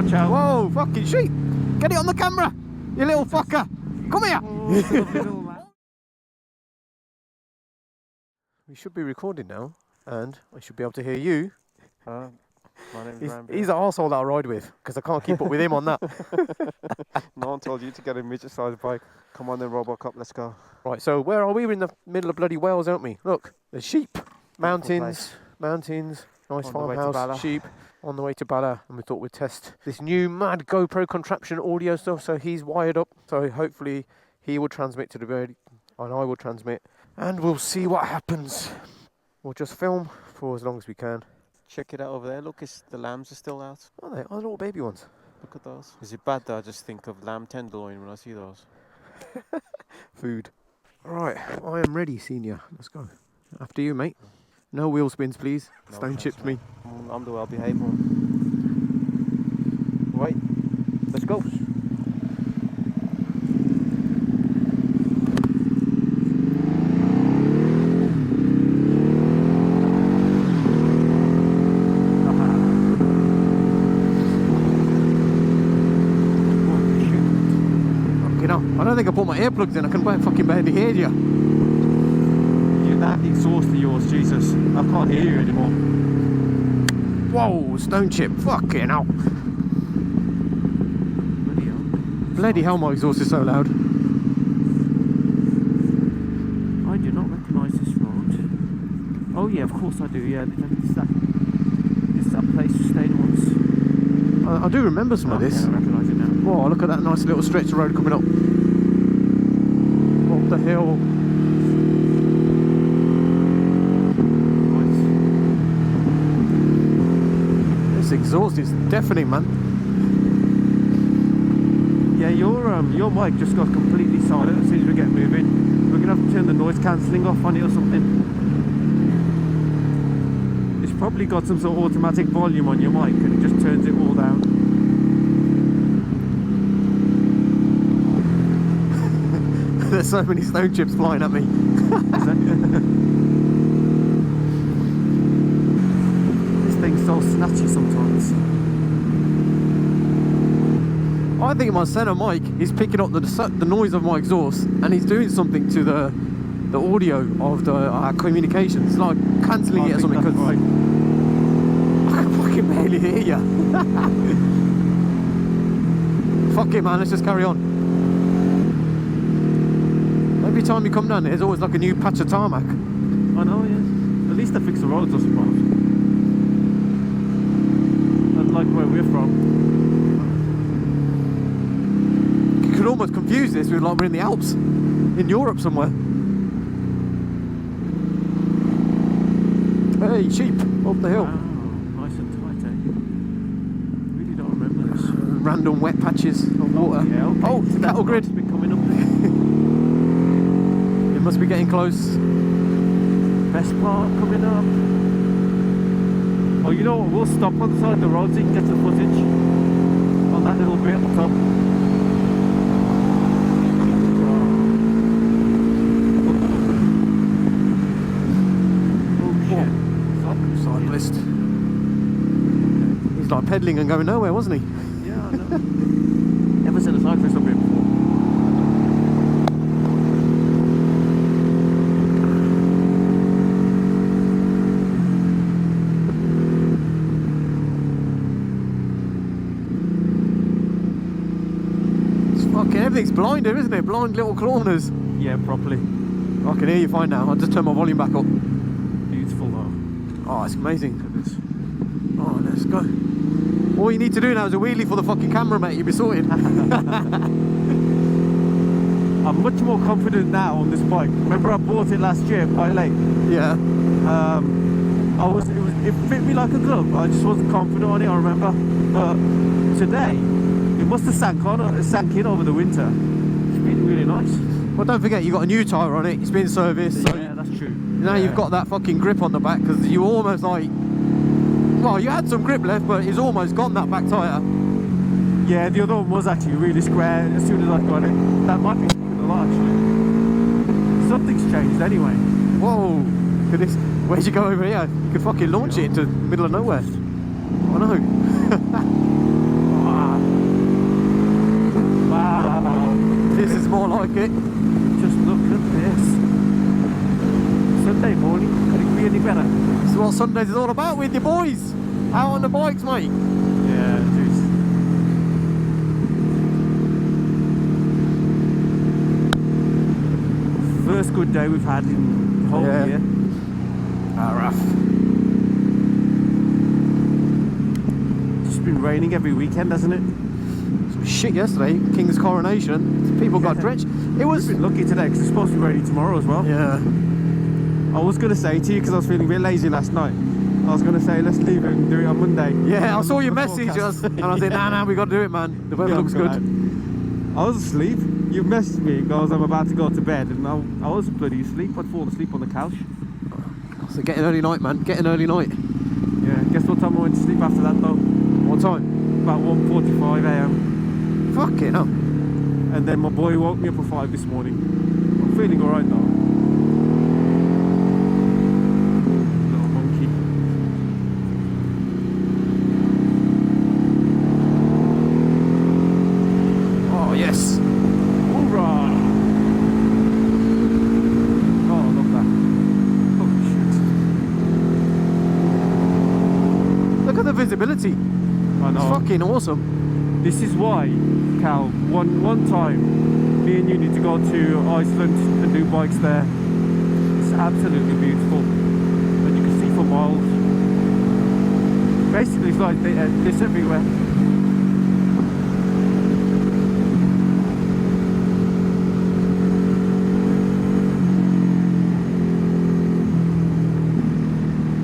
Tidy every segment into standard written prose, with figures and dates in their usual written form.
watch out. Whoa, fucking sheep! Get it on the camera, you little fucker! Come here! We should be recording now, and I should be able to hear you. My name's He's the arsehole that I ride with, because I can't keep up with him on that. No one told you to get a midget-sized bike. Come on then, Robocop, let's go. Right, so where are we? We're in the middle of bloody Wales, aren't we? Look, there's sheep, mountains, nice farmhouse, sheep. On the way to Bala, and we thought we'd test this new mad GoPro contraption audio stuff. So he's wired up, so hopefully he will transmit to the bird, and I will transmit, and we'll see what happens. We'll just film for as long as we can. Check it out over there. Look, the lambs are still out. Oh, they are little baby ones. Look at those. Is it bad that I just think of lamb tenderloin when I see those? Food. Right, I am ready, senior. Let's go. After you, mate. No wheel spins, please. No, Stone chipped me. I'm the well-behaved one. Right, let's go. I don't think I put my earplugs in. I can fucking barely hear you. That exhaust of yours, Jesus. I can't hear you anymore. Whoa, stone chip. Fucking hell. Bloody hell, my exhaust is so loud. I do not recognise this road. Oh yeah, of course I do, yeah. It's that place we stayed once. I do remember some of this. Yeah, I recognise it now. Whoa, look at that nice little stretch of road coming up. Up the hill. This exhaust is deafening, man. Yeah, your mic just got completely silent as soon as we get moving. We're gonna have to turn the noise cancelling off on it or something. It's probably got some sort of automatic volume on your mic and it just turns it all down. There's so many stone chips flying at me. This thing's so snatchy sometimes. I think my centre mic is picking up the noise of my exhaust, and he's doing something to the audio of the communications, like cancelling it or something. Because right. I can fucking barely hear you. Fuck it, man. Let's just carry on. Every time you come down, there's always like a new patch of tarmac. I know, yeah. At least they fix the roads, I suppose. Unlike where we're from. You could almost confuse this with like we're in the Alps, in Europe somewhere. Hey, sheep up the hill. Wow, nice and tight, eh? Really don't remember this. Random wet patches of water. Yeah, okay. Oh, it's the cattle grid. It's been coming up there. It must be getting close. Best part coming up. Oh, you know what? We'll stop on the side of the road so you can get the footage on that little bit at the top. Oh shit! Cyclist. He's like pedalling and going nowhere, wasn't he? Yeah, I know. Never seen a cyclist up here before. Everything's blinder, isn't it? Blind little corners. Yeah, properly. I can hear you fine now. I'll just turn my volume back up. Beautiful though. Oh, it's amazing. Look at this. Oh, let's go. All you need to do now is a wheelie for the fucking camera, mate. You'll be sorted. I'm much more confident now on this bike. Remember I bought it last year quite late? Yeah. It fit me like a glove. I just wasn't confident on it, I remember. But today, it must have sank in over the winter. It's really, really nice. Well, don't forget you got a new tyre on it. It's been serviced. So yeah, that's true. Now you've got that fucking grip on the back, because you almost like, well, you had some grip left, but it's almost gone, that back tyre. Yeah, the other one was actually really square as soon as I got it. That might be a lot actually. Something's changed anyway. Whoa, look at this. Where'd you go over here? You could fucking launch it into the middle of nowhere. I know. Oh, like it. Just look at this. Sunday morning, could it be any better? This is what Sundays is all about with your boys. Out on the bikes, mate. Yeah, it is. First good day we've had in the whole year. Rough. It's been raining every weekend, hasn't it? Some shit yesterday, King's coronation. People got drenched. It was. We've been lucky today because it's supposed to be raining tomorrow as well. Yeah. I was going to say to you, because I was feeling a bit lazy last night, I was going to say let's leave it and do it on Monday. Yeah, I saw your message and I said, nah, we got to do it, man. The weather looks good. I was asleep. You messaged me because I'm about to go to bed, and I was bloody asleep. I'd fallen asleep on the couch. So get an early night, man. Get an early night. Yeah. Guess what time I went to sleep after that though? What time? About 1:45 a.m. Fucking hell. And then my boy woke me up at 5 this morning. I'm feeling alright though. Little monkey. Oh, yes. Hoorah! Oh, look at that. Oh, shit. Look at the visibility. I know. It's fucking awesome. This is why, Cal, one time, me and you need to go to Iceland and do bikes there. It's absolutely beautiful. And you can see for miles. Basically, it's like this everywhere.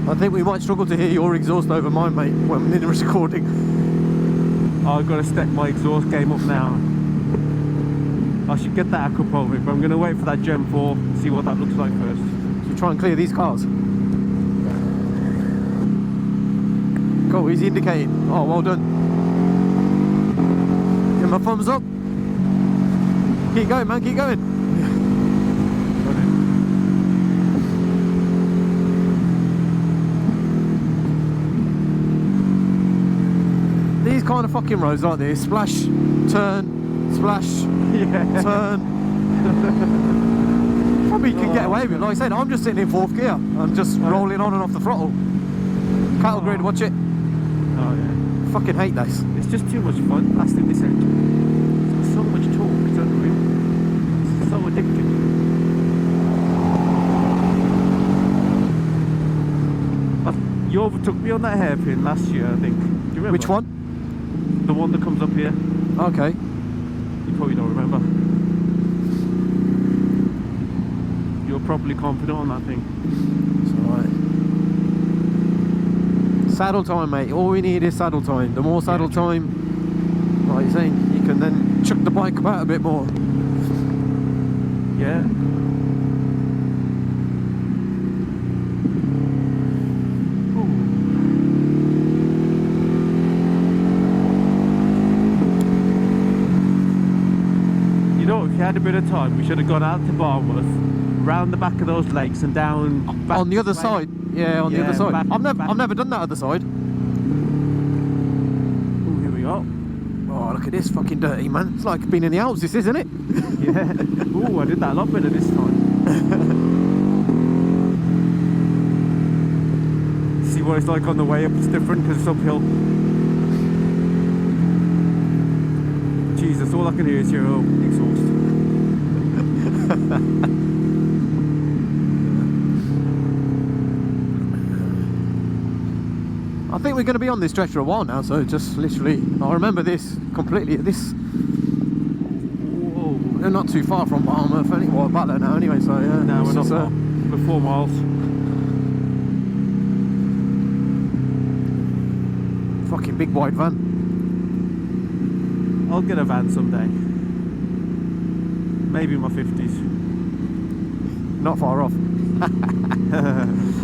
I think we might struggle to hear your exhaust over mine, mate, when we're in the recording. I've got to step my exhaust game up now. I should get that up over it, but I'm going to wait for that Gen 4 and see what that looks like first. So try and clear these cars. Cool, he's indicating. Oh, well done. Give him a thumbs up. Keep going, man, keep going. These kind of fucking roads like this, splash, turn, splash, turn. Probably can get away with it. Like I said, I'm just sitting in 4th gear. I'm just rolling on and off the throttle. Cattle grid, watch it. Oh yeah. Fucking hate this. It's just too much fun blasting this engine. It's got so much torque, it's unreal. It's so addictive. You overtook me on that hairpin last year, I think. Do you remember? Which one? The one that comes up here. Okay. You probably don't remember. You're properly confident on that thing. It's alright. Saddle time, mate. All we need is saddle time. The more saddle time, like you're saying, you can then chuck the bike about a bit more. Yeah. You know, if you had a bit of time, we should have gone out to Barmouth, round the back of those lakes and down back On the other side? Yeah, on the other side. back- I've back- never done that other side. Oh, here we go. Oh, look at this fucking dirty, man. It's like being in the Alps, this, isn't it? Yeah. Oh, I did that a lot better this time. See what it's like on the way up? It's different because it's uphill. Jesus, all I can hear is your exhaust. I think we're going to be on this stretch for a while now, so just literally, I remember this completely. We're not too far from Barmouth, well, Bala now anyway, so yeah. No, we're not just, far. We're 4 miles. Fucking big white van. I'll get a van someday. Maybe in my 50s. Not far off.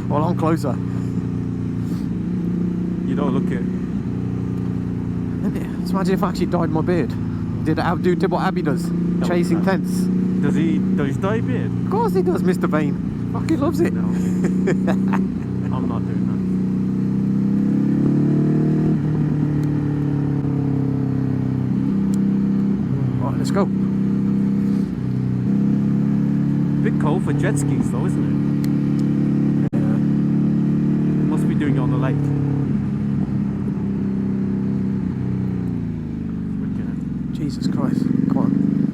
Well, I'm closer. You don't look it. Just imagine if I actually dyed my beard. Did what Abby does, chasing would be nice. tents. Does he dye a beard? Of course he does, Mr. Vane. Fucking loves it. No. I'm not doing Right, let's go. bit cold for jet skis though, isn't it? Yeah. Must be doing it on the lake. Jesus Christ. Come on.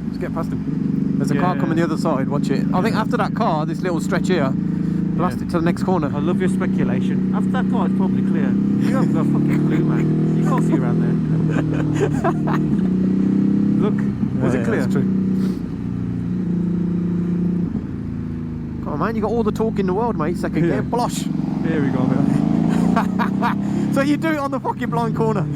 Let's get past him. There's a car coming the other side, watch it. I think after that car, this little stretch here, blast it to the next corner. I love your speculation. After that car, it's probably clear. You haven't got a fucking clue, man. You can't see around there. Look, was it clear? That's true. Come on, man, you got all the talk in the world, mate. Second gear, blosh. There we go, man. So you do it on the fucking blind corner.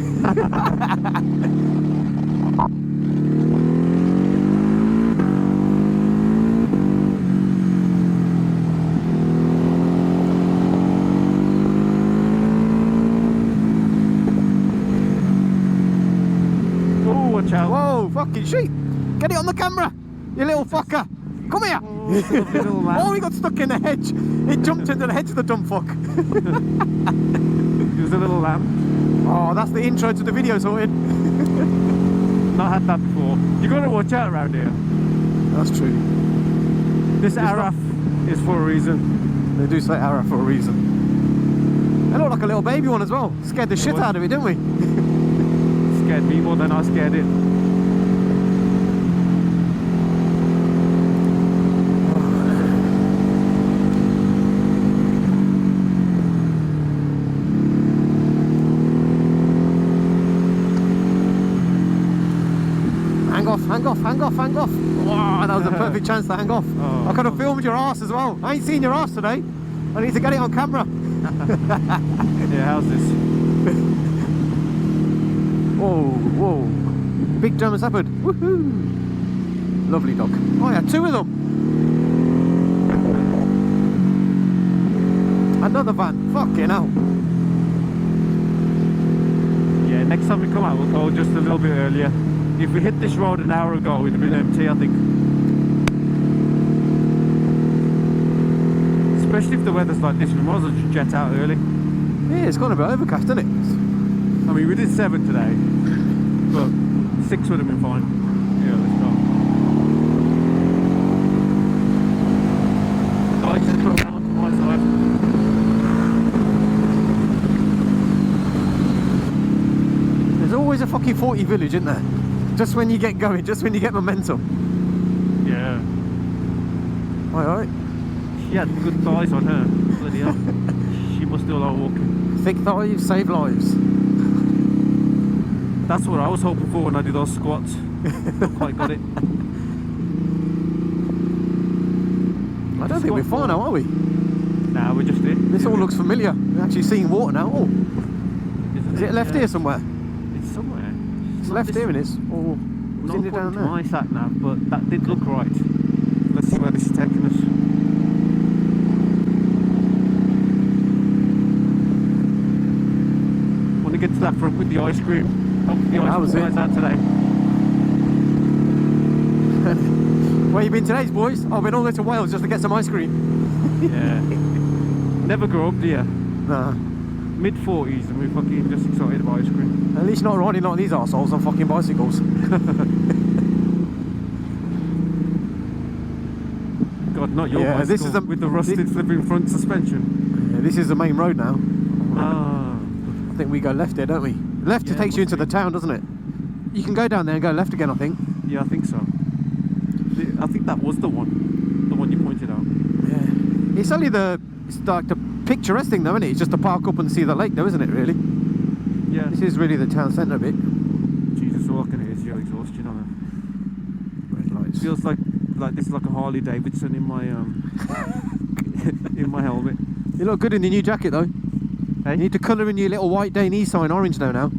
Whoa, fucking sheep! Get it on the camera, you little fucker! Come here! Oh, he got stuck in the hedge. It jumped into the hedge of the dumb fuck. It was a little lamb. Oh, that's the intro to the video sorted. Not had that before. You got to watch out around here. That's true. This Araf is for a reason. They do say Araf for a reason. They look like a little baby one as well. Scared the shit out of it, didn't we? Scared me more than I scared it. Hang off. Wow, that was a perfect chance to hang off. Oh, I could have filmed your ass as well. I ain't seen your ass today. I need to get it on camera. Yeah, how's this? Whoa. Big German Shepherd. Woohoo. Lovely dog. Oh yeah, 2 of them. Another van. Fucking hell. Yeah, next time we come out, we'll go just a little bit earlier. If we hit this road an hour ago, it would have been empty, I think. Especially if the weather's like this, we might as well just jet out early. Yeah, it's gone a bit overcast, isn't it? I mean, we did 7 today, but 6 would have been fine. Yeah, let's go. I just put that on my side. There's always a fucking 40 village, isn't there? Just when you get going, just when you get momentum. Yeah. Alright. She had good thighs on her. Bloody hell. She must do a lot of walking. Thick thighs save lives. That's what I was hoping for when I did those squats. Not quite got it. I don't think we're far now, are we? Nah, we're just here. This all looks familiar. We're actually seeing water now. Oh. Is it left here somewhere? It's somewhere. It's left here, and it's all. Not Isn't it down according to there? my sat nav, but that did look right. Let's see where this is taking us. Want to get to that front with the ice cream. Hope the ice cream out today. Where you been today, boys? I've been all the way to Wales just to get some ice cream. Yeah. Never grow up, do you? Nah. Mid-40s and we're fucking just excited about ice cream. At least not riding like these arseholes on fucking bicycles. God, not your bicycle, this is with the rusted flipping front suspension. Yeah, this is the main road now. Ah. I think we go left here, don't we? Left takes you into the town, doesn't it? You can go down there and go left again, I think. Yeah, I think so. I think that was the one you pointed out. Yeah. It's only it's like the picturesque thing though, isn't it? It's just to park up and see the lake though, isn't it, really? Yeah. This is really the town centre bit. Jesus, all I can hear is your exhaustion on it. Red lights. Feels like this is like a Harley Davidson in my in my helmet. You look good in your new jacket though. Hey? You need to colour in your little white Dainese sign orange now.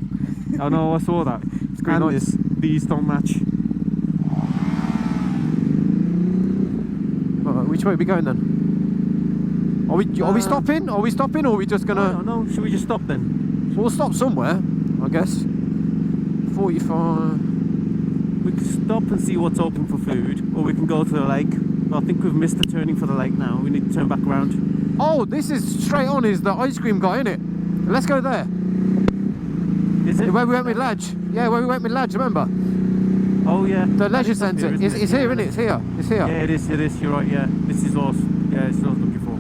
I know, I saw that. It's green lights. These don't match. Which way are we going then? Are we stopping? Are we stopping, or are we just gonna? No. Should we just stop then? We'll stop somewhere, I guess. 45. We can stop and see what's open for food, or we can go to the lake. I think we've missed the turning for the lake now. We need to turn back around. Oh, this is straight on. Is the ice cream guy, innit? Let's go there. Is it? Where we went with Lodge. Yeah, where we went with Lodge. Remember? Oh yeah. The leisure centre. It's here, isn't it? It's here. It's here. Yeah, it is. It is. You're right. Yeah. This is us. Yeah, it's what I was looking for.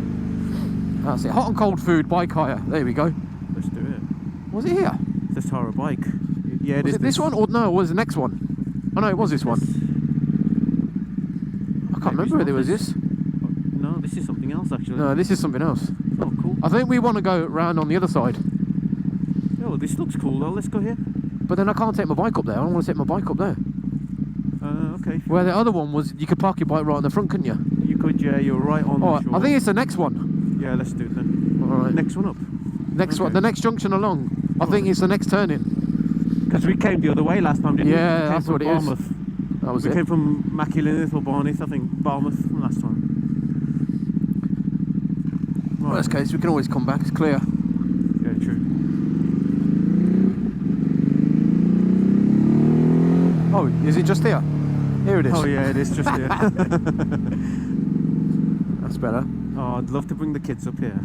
That's it. Hot and cold food, bike hire. There we go. Let's do it. Was it here? Let's hire a bike. Yeah, it was is. It this one or no? It was the next one? Oh no, it was this one. I can't remember whether it was this. No, this is something else actually. No, this is something else. Oh, cool. I think we want to go round on the other side. Oh, this looks cool though. Let's go here. But then I can't take my bike up there. I don't want to take my bike up there. Okay. Where the other one was, you could park your bike right on the front, couldn't you? You could, yeah. You're right on the shore. I think it's the next one. Yeah, let's do it then. All right. Next one up. Next one, the next junction along. I think it's the next turning. Because we came the other way last time, didn't we? Yeah, that's what it is. That was it. We came from Mackillennith or Barnet, I think. Barmouth from last time. Right. Worst case, we can always come back. It's clear. Yeah, true. Oh, is it just here? Here it is. Oh yeah, it is just here. That's better. Oh, I'd love to bring the kids up here.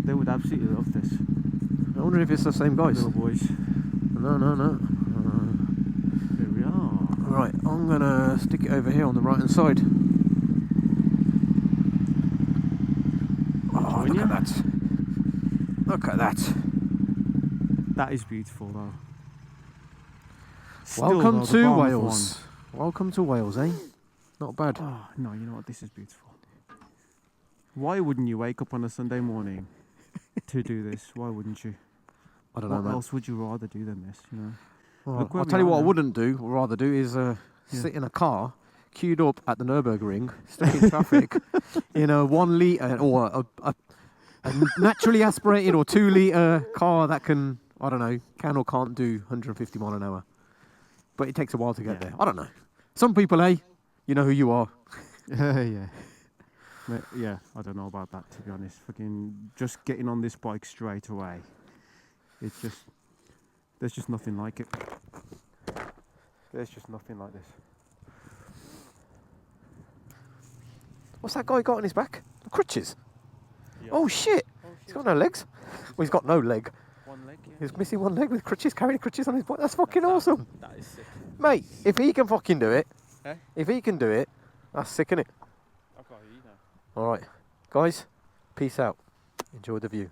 They would absolutely love this. I wonder if it's the same guys. Little boys. No. Here we are. Right, I'm gonna stick it over here on the right hand side. Oh, look at that. Look at that. That is beautiful though. Welcome to Wales. Welcome to Wales, eh? Not bad. Oh, no, you know what? This is beautiful. Why wouldn't you wake up on a Sunday morning to do this? Why wouldn't you? I don't know, What else would you rather do than this? You know. Well, I'll tell you what I wouldn't do, or rather do, is sit in a car queued up at the Nürburgring, stuck in traffic, in a 1 litre or a naturally aspirated or 2 litre car that can or can't do 150 mile an hour. But it takes a while to get there. I don't know. Some people, you know who you are. Yeah. Yeah, I don't know about that, to be honest. Fucking just getting on this bike straight away. It's just, there's just nothing like it. There's just nothing like this. What's that guy got on his back? Crutches. Yeah. Oh shit! He's got no legs. Well, he's got no leg. One leg, yeah. He's missing one leg with crutches, carrying crutches on his bike. That's fucking awesome. That is sick. Mate, if he can fucking do it, Eh? if he can do it, that's sick, innit? I've got you now. Alright. Guys, peace out. Enjoy the view.